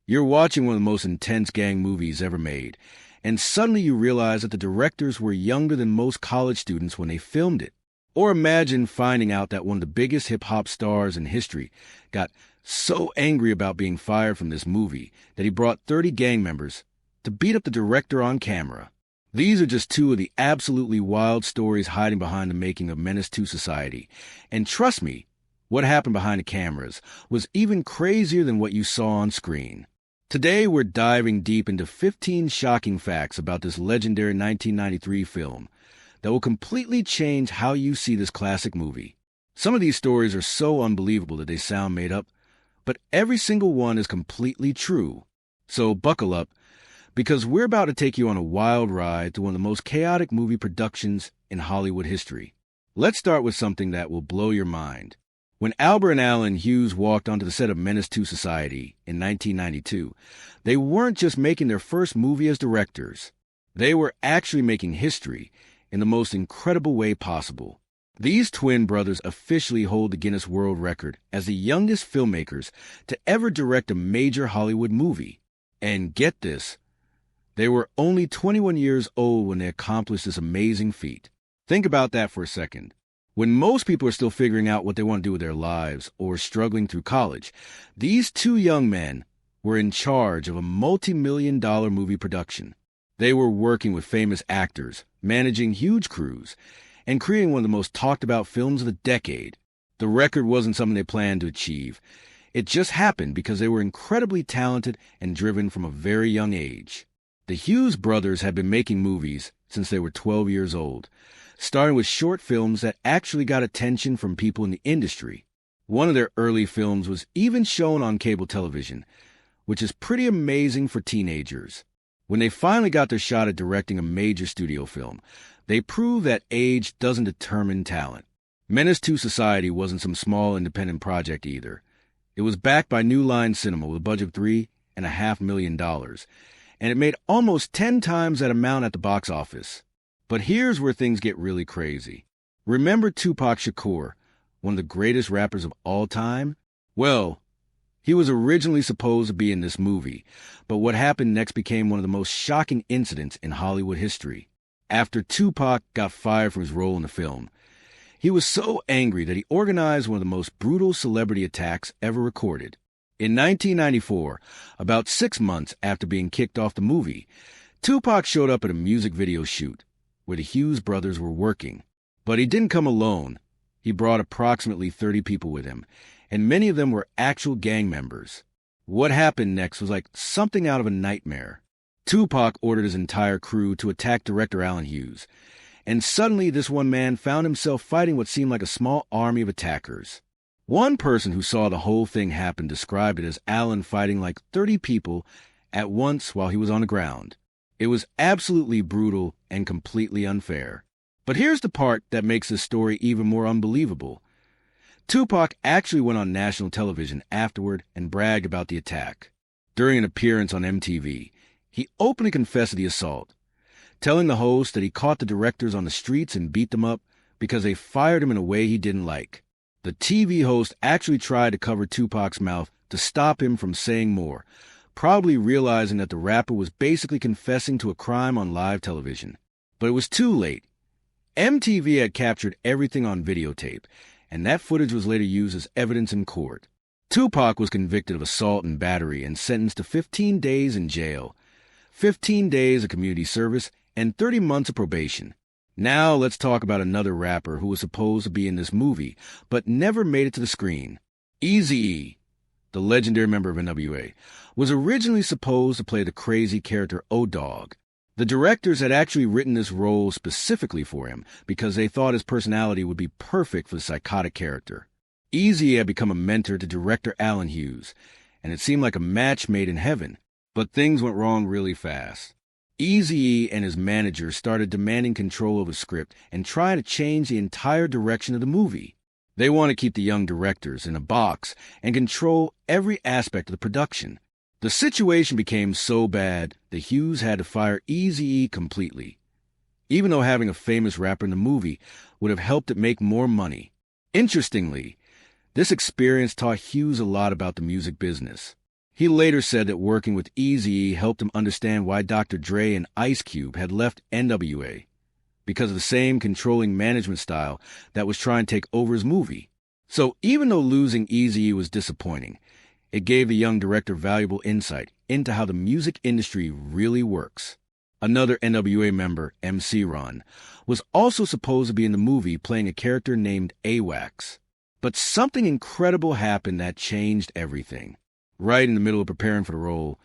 You're watching one of the most intense gang movies ever made, and suddenly you realize that the directors were younger than most college students when they filmed it. Or imagine finding out that one of the biggest hip-hop stars in history got so angry about being fired from this movie that he brought 30 gang members to beat up the director on camera. These are just two of the absolutely wild stories hiding behind the making of Menace to Society. And trust me, what happened behind the cameras was even crazier than what you saw on screen. Today, we're diving deep into 15 shocking facts about this legendary 1993 film that will completely change how you see this classic movie. Some of these stories are so unbelievable that they sound made up, but every single one is completely true. So buckle up, because we're about to take you on a wild ride through one of the most chaotic movie productions in Hollywood history. Let's start with something that will blow your mind. When Albert and Allen Hughes walked onto the set of Menace to Society in 1992, they weren't just making their first movie as directors. They were actually making history in the most incredible way possible. These twin brothers officially hold the Guinness World Record as the youngest filmmakers to ever direct a major Hollywood movie. And get this, they were only 21 years old when they accomplished this amazing feat. Think about that for a second. When most people are still figuring out what they want to do with their lives or struggling through college, these two young men were in charge of a multi-million-dollar movie production. They were working with famous actors, managing huge crews, and creating one of the most talked-about films of the decade. The record wasn't something they planned to achieve. It just happened because they were incredibly talented and driven from a very young age. The Hughes brothers had been making movies since they were 12 years old, starting with short films that actually got attention from people in the industry. One of their early films was even shown on cable television, which is pretty amazing for teenagers. When they finally got their shot at directing a major studio film, they proved that age doesn't determine talent. Menace to Society wasn't some small independent project either. It was backed by New Line Cinema with a budget of $3.5 million, and it made almost 10 times that amount at the box office. But here's where things get really crazy. Remember Tupac Shakur, one of the greatest rappers of all time? Well, he was originally supposed to be in this movie, but what happened next became one of the most shocking incidents in Hollywood history. After Tupac got fired from his role in the film, he was so angry that he organized one of the most brutal celebrity attacks ever recorded. In 1994, about 6 months after being kicked off the movie, Tupac showed up at a music video shoot where the Hughes brothers were working. But he didn't come alone. He brought approximately 30 people with him, and many of them were actual gang members. What happened next was like something out of a nightmare. Tupac ordered his entire crew to attack director Allen Hughes, and suddenly this one man found himself fighting what seemed like a small army of attackers. One person who saw the whole thing happen described it as Allen fighting like 30 people at once while he was on the ground. It was absolutely brutal and completely unfair. But here's the part that makes this story even more unbelievable. Tupac actually went on national television afterward and bragged about the attack. During an appearance on MTV, he openly confessed to the assault, telling the host that he caught the directors on the streets and beat them up because they fired him in a way he didn't like. The TV host actually tried to cover Tupac's mouth to stop him from saying more, probably realizing that the rapper was basically confessing to a crime on live television. But it was too late. MTV had captured everything on videotape, and that footage was later used as evidence in court. Tupac was convicted of assault and battery and sentenced to 15 days in jail, 15 days of community service, and 30 months of probation. Now let's talk about another rapper who was supposed to be in this movie, but never made it to the screen. Eazy-E, the legendary member of NWA, was originally supposed to play the crazy character O-Dog. The directors had actually written this role specifically for him because they thought his personality would be perfect for the psychotic character. Eazy-E had become a mentor to director Allen Hughes, and it seemed like a match made in heaven. But things went wrong really fast. Eazy-E and his manager started demanding control of the script and trying to change the entire direction of the movie. They want to keep the young directors in a box and control every aspect of the production. The situation became so bad that Hughes had to fire Eazy-E completely, even though having a famous rapper in the movie would have helped it make more money. Interestingly, this experience taught Hughes a lot about the music business. He later said that working with Eazy-E helped him understand why Dr. Dre and Ice Cube had left NWA, because of the same controlling management style that was trying to take over his movie. So even though losing Eazy-E was disappointing, it gave the young director valuable insight into how the music industry really works. Another NWA member, MC Ron, was also supposed to be in the movie playing a character named AWAX. But something incredible happened that changed everything. Right in the middle of preparing for the role,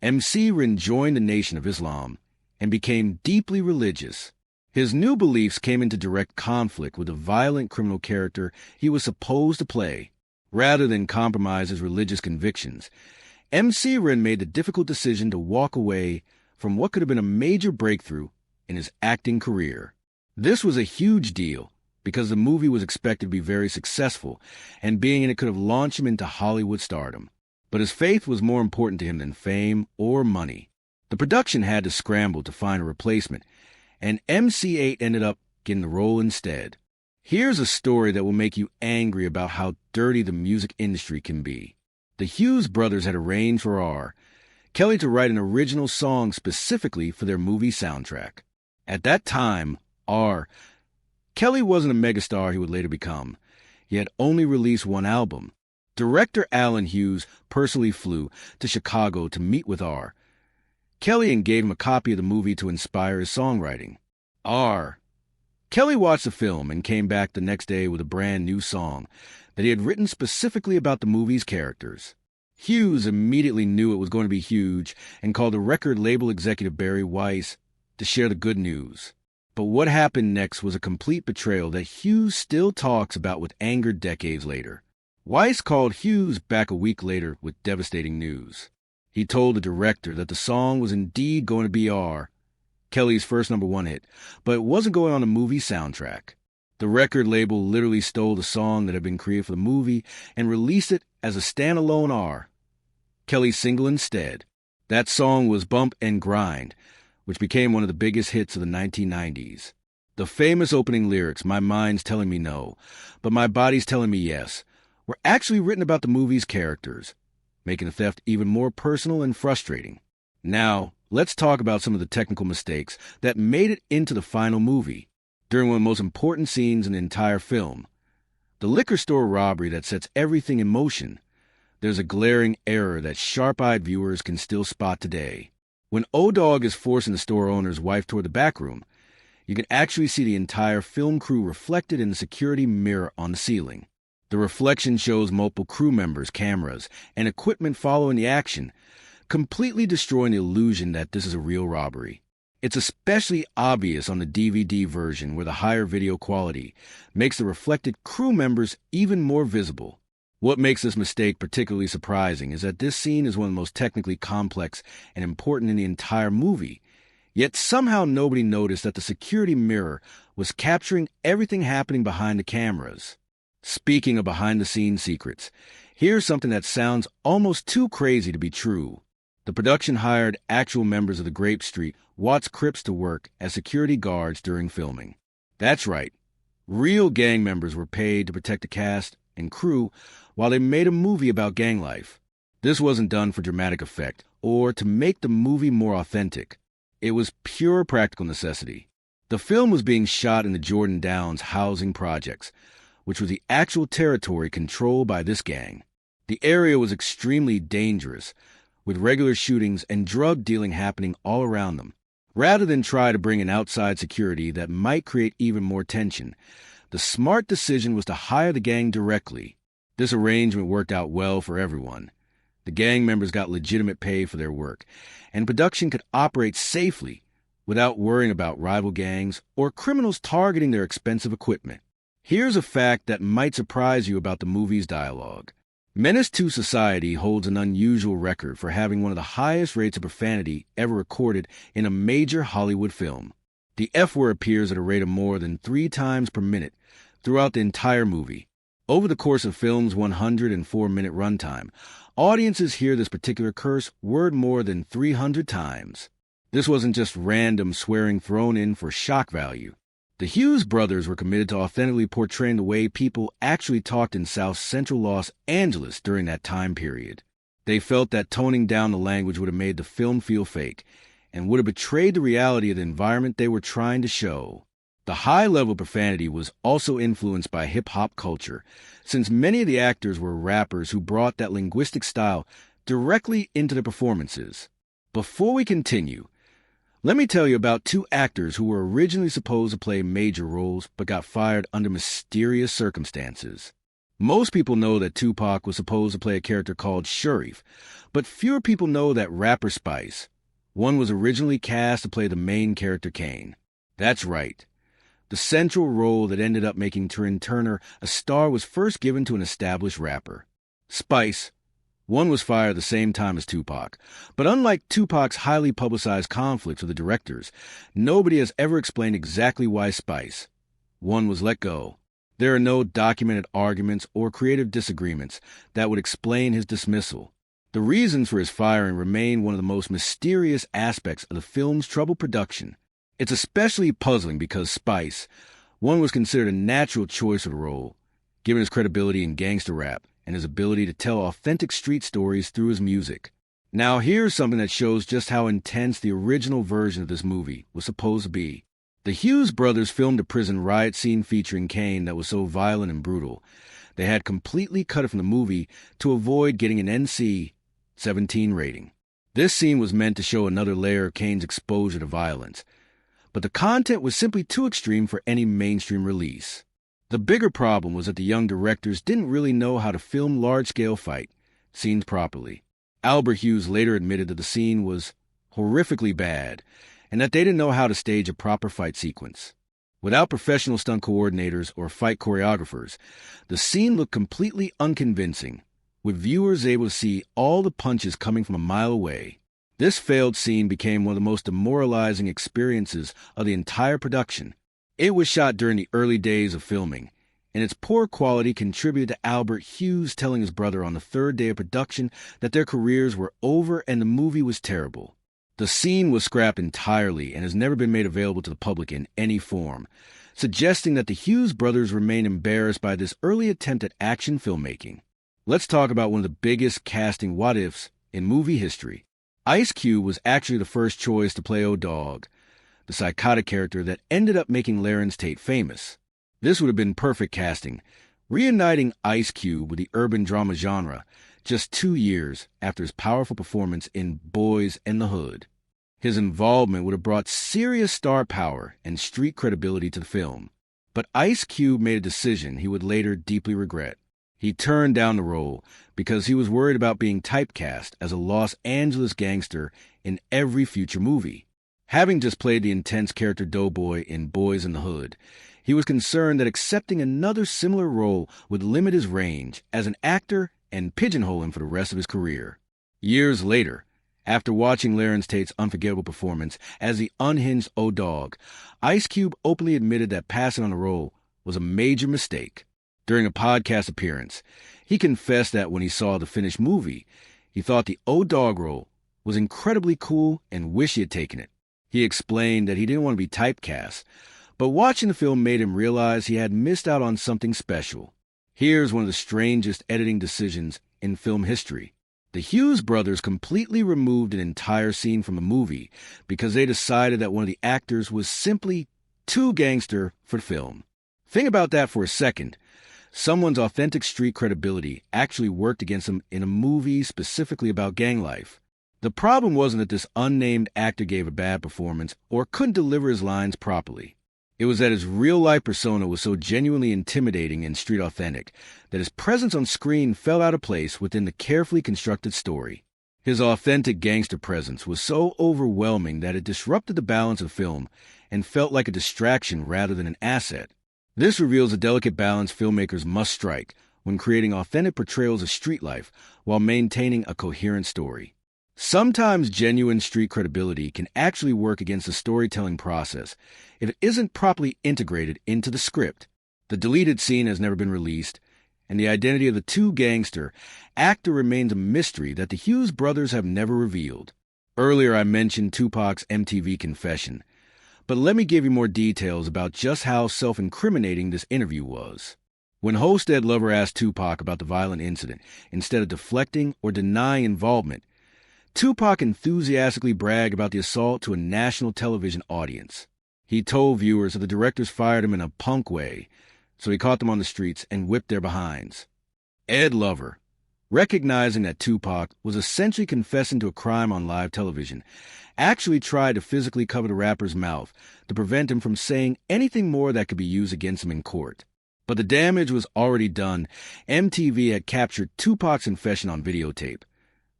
MC Ren joined the Nation of Islam and became deeply religious. His new beliefs came into direct conflict with the violent criminal character he was supposed to play. Rather than compromise his religious convictions, MC Ren made the difficult decision to walk away from what could have been a major breakthrough in his acting career. This was a huge deal because the movie was expected to be very successful, and being in it could have launched him into Hollywood stardom. But his faith was more important to him than fame or money. The production had to scramble to find a replacement, and MC8 ended up getting the role instead. Here's a story that will make you angry about how dirty the music industry can be. The Hughes brothers had arranged for Kelly to write an original song specifically for their movie soundtrack. At that time, Kelly wasn't a megastar he would later become. He had only released one album. Director Alan Hughes personally flew to Chicago to meet with Kelly and gave him a copy of the movie to inspire his songwriting. Kelly watched the film and came back the next day with a brand new song that he had written specifically about the movie's characters. Hughes immediately knew it was going to be huge and called the record label executive Barry Weiss to share the good news. But what happened next was a complete betrayal that Hughes still talks about with anger decades later. Weiss called Hughes back a week later with devastating news. He told the director that the song was indeed going to be Kelly's first #1 hit, but it wasn't going on the movie soundtrack. The record label literally stole the song that had been created for the movie and released it as a standalone Kelly's single instead. That song was Bump and Grind, which became one of the biggest hits of the 1990s. The famous opening lyrics, "My mind's telling me no, but my body's telling me yes," were actually written about the movie's characters, making the theft even more personal and frustrating. Now, let's talk about some of the technical mistakes that made it into the final movie. During one of the most important scenes in the entire film, the liquor store robbery that sets everything in motion, there's a glaring error that sharp-eyed viewers can still spot today. When O-Dog is forcing the store owner's wife toward the back room, you can actually see the entire film crew reflected in the security mirror on the ceiling. The reflection shows multiple crew members, cameras, and equipment following the action, completely destroying the illusion that this is a real robbery. It's especially obvious on the DVD version where the higher video quality makes the reflected crew members even more visible. What makes this mistake particularly surprising is that this scene is one of the most technically complex and important in the entire movie, yet somehow nobody noticed that the security mirror was capturing everything happening behind the cameras. Speaking of behind-the-scenes secrets, here's something that sounds almost too crazy to be true. The production hired actual members of the Grape Street Watts Crips to work as security guards during filming. That's right, real gang members were paid to protect the cast and crew while they made a movie about gang life. This wasn't done for dramatic effect or to make the movie more authentic. It was pure practical necessity. The film was being shot in the Jordan Downs housing projects, which was the actual territory controlled by this gang. The area was extremely dangerous, with regular shootings and drug dealing happening all around them. Rather than try to bring in outside security that might create even more tension, the smart decision was to hire the gang directly. This arrangement worked out well for everyone. The gang members got legitimate pay for their work, and production could operate safely without worrying about rival gangs or criminals targeting their expensive equipment. Here's a fact that might surprise you about the movie's dialogue. Menace to Society holds an unusual record for having one of the highest rates of profanity ever recorded in a major Hollywood film. The F word appears at a rate of more than 3 times per minute throughout the entire movie. Over the course of film's 104-minute runtime, audiences hear this particular curse word more than 300 times. This wasn't just random swearing thrown in for shock value. The Hughes brothers were committed to authentically portraying the way people actually talked in South Central Los Angeles during that time period. They felt that toning down the language would have made the film feel fake and would have betrayed the reality of the environment they were trying to show. The high level of profanity was also influenced by hip-hop culture, since many of the actors were rappers who brought that linguistic style directly into their performances. Before we continue, let me tell you about two actors who were originally supposed to play major roles but got fired under mysterious circumstances. Most people know that Tupac was supposed to play a character called Sharif, but fewer people know that rapper Spice, one was originally cast to play the main character Kane. That's right. The central role that ended up making Trin Turner a star was first given to an established rapper. Spice, one was fired at the same time as Tupac, but unlike Tupac's highly publicized conflicts with the directors, nobody has ever explained exactly why Spice, one was let go. There are no documented arguments or creative disagreements that would explain his dismissal. The reasons for his firing remain one of the most mysterious aspects of the film's troubled production. It's especially puzzling because Spice, one was considered a natural choice for the role, given his credibility in gangster rap and his ability to tell authentic street stories through his music. Now here's something that shows just how intense the original version of this movie was supposed to be. The Hughes brothers filmed a prison riot scene featuring Kane that was so violent and brutal, they had completely cut it from the movie to avoid getting an NC-17 rating. This scene was meant to show another layer of Kane's exposure to violence, but the content was simply too extreme for any mainstream release. The bigger problem was that the young directors didn't really know how to film large-scale fight scenes properly. Albert Hughes later admitted that the scene was horrifically bad and that they didn't know how to stage a proper fight sequence. Without professional stunt coordinators or fight choreographers, the scene looked completely unconvincing, with viewers able to see all the punches coming from a mile away. This failed scene became one of the most demoralizing experiences of the entire production. It was shot during the early days of filming, and its poor quality contributed to Albert Hughes telling his brother on the third day of production that their careers were over and the movie was terrible. The scene was scrapped entirely and has never been made available to the public in any form, suggesting that the Hughes brothers remain embarrassed by this early attempt at action filmmaking. Let's talk about one of the biggest casting what-ifs in movie history. Ice Cube was actually the first choice to play O-Dog, the psychotic character that ended up making Larenz Tate famous. This would have been perfect casting, reuniting Ice Cube with the urban drama genre just 2 years after his powerful performance in Boys in the Hood. His involvement would have brought serious star power and street credibility to the film. But Ice Cube made a decision he would later deeply regret. He turned down the role because he was worried about being typecast as a Los Angeles gangster in every future movie. Having just played the intense character Doughboy in Boys in the Hood, he was concerned that accepting another similar role would limit his range as an actor and pigeonhole him for the rest of his career. Years later, after watching Larenz Tate's unforgettable performance as the unhinged O-Dog, Ice Cube openly admitted that passing on the role was a major mistake. During a podcast appearance, he confessed that when he saw the finished movie, he thought the O-Dog role was incredibly cool and wished he had taken it. He explained that he didn't want to be typecast, but watching the film made him realize he had missed out on something special. Here's one of the strangest editing decisions in film history. The Hughes brothers completely removed an entire scene from the movie because they decided that one of the actors was simply too gangster for film. Think about that for a second. Someone's authentic street credibility actually worked against them in a movie specifically about gang life. The problem wasn't that this unnamed actor gave a bad performance or couldn't deliver his lines properly. It was that his real-life persona was so genuinely intimidating and street authentic that his presence on screen fell out of place within the carefully constructed story. His authentic gangster presence was so overwhelming that it disrupted the balance of the film and felt like a distraction rather than an asset. This reveals a delicate balance filmmakers must strike when creating authentic portrayals of street life while maintaining a coherent story. Sometimes genuine street credibility can actually work against the storytelling process if it isn't properly integrated into the script. The deleted scene has never been released, and the identity of the two gangster actor remains a mystery that the Hughes brothers have never revealed. Earlier I mentioned Tupac's MTV confession, but let me give you more details about just how self-incriminating this interview was. When host Ed Lover asked Tupac about the violent incident, instead of deflecting or denying involvement, Tupac enthusiastically bragged about the assault to a national television audience. He told viewers that the directors fired him in a punk way, so he caught them on the streets and whipped their behinds. Ed Lover, recognizing that Tupac was essentially confessing to a crime on live television, actually tried to physically cover the rapper's mouth to prevent him from saying anything more that could be used against him in court. But the damage was already done. MTV had captured Tupac's confession on videotape,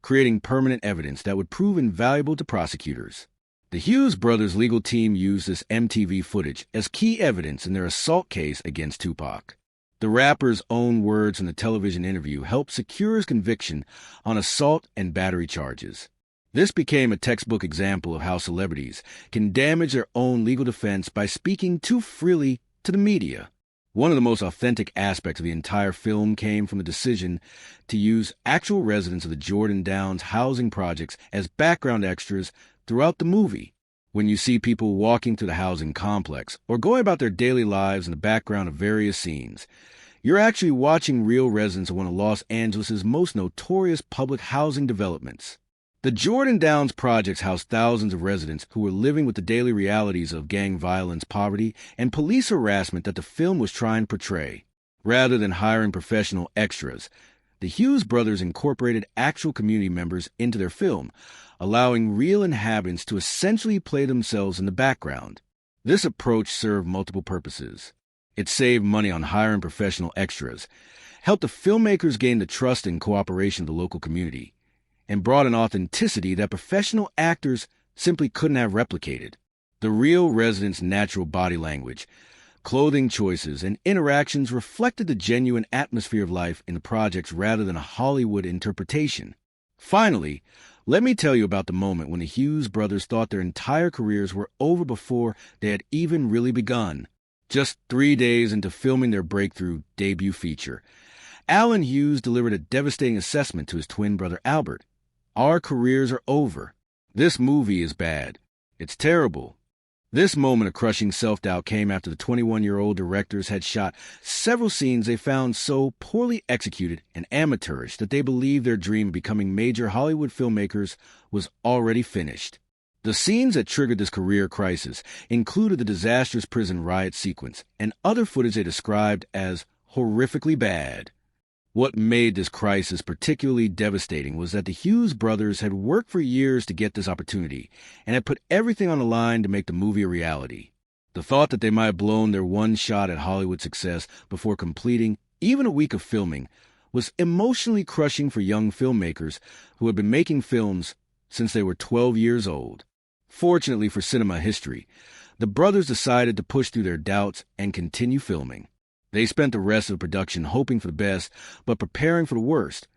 creating permanent evidence that would prove invaluable to prosecutors. The Hughes brothers' legal team used this MTV footage as key evidence in their assault case against Tupac. The rapper's own words in the television interview helped secure his conviction on assault and battery charges. This became a textbook example of how celebrities can damage their own legal defense by speaking too freely to the media. One of the most authentic aspects of the entire film came from the decision to use actual residents of the Jordan Downs housing projects as background extras throughout the movie. When you see people walking through the housing complex or going about their daily lives in the background of various scenes, you're actually watching real residents of one of Los Angeles' most notorious public housing developments. The Jordan Downs projects housed thousands of residents who were living with the daily realities of gang violence, poverty, and police harassment that the film was trying to portray. Rather than hiring professional extras, the Hughes brothers incorporated actual community members into their film, allowing real inhabitants to essentially play themselves in the background. This approach served multiple purposes. It saved money on hiring professional extras, helped the filmmakers gain the trust and cooperation of the local community, and brought an authenticity that professional actors simply couldn't have replicated. The real residents' natural body language, clothing choices, and interactions reflected the genuine atmosphere of life in the projects rather than a Hollywood interpretation. Finally, let me tell you about the moment when the Hughes brothers thought their entire careers were over before they had even really begun. Just 3 days into filming their breakthrough debut feature, Alan Hughes delivered a devastating assessment to his twin brother Albert. "Our careers are over. This movie is bad. It's terrible." This moment of crushing self-doubt came after the 21-year-old directors had shot several scenes they found so poorly executed and amateurish that they believed their dream of becoming major Hollywood filmmakers was already finished. The scenes that triggered this career crisis included the disastrous prison riot sequence and other footage they described as horrifically bad. What made this crisis particularly devastating was that the Hughes brothers had worked for years to get this opportunity and had put everything on the line to make the movie a reality. The thought that they might have blown their one shot at Hollywood success before completing even a week of filming was emotionally crushing for young filmmakers who had been making films since they were 12 years old. Fortunately for cinema history, the brothers decided to push through their doubts and continue filming. They spent the rest of the production hoping for the best, but preparing for the worst,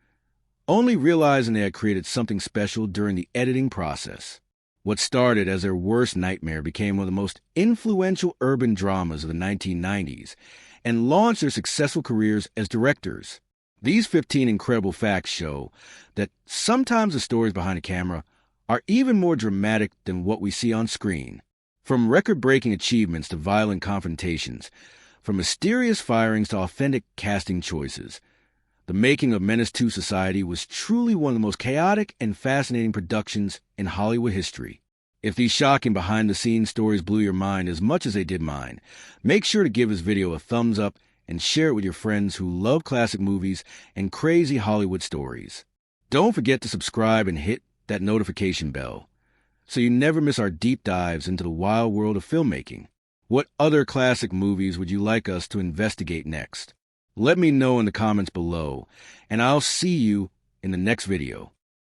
only realizing they had created something special during the editing process. What started as their worst nightmare became one of the most influential urban dramas of the 1990s and launched their successful careers as directors. These 15 incredible facts show that sometimes the stories behind the camera are even more dramatic than what we see on screen. From record-breaking achievements to violent confrontations, from mysterious firings to authentic casting choices, the making of Menace to Society was truly one of the most chaotic and fascinating productions in Hollywood history. If these shocking behind-the-scenes stories blew your mind as much as they did mine, make sure to give this video a thumbs up and share it with your friends who love classic movies and crazy Hollywood stories. Don't forget to subscribe and hit that notification bell so you never miss our deep dives into the wild world of filmmaking. What other classic movies would you like us to investigate next? Let me know in the comments below, and I'll see you in the next video.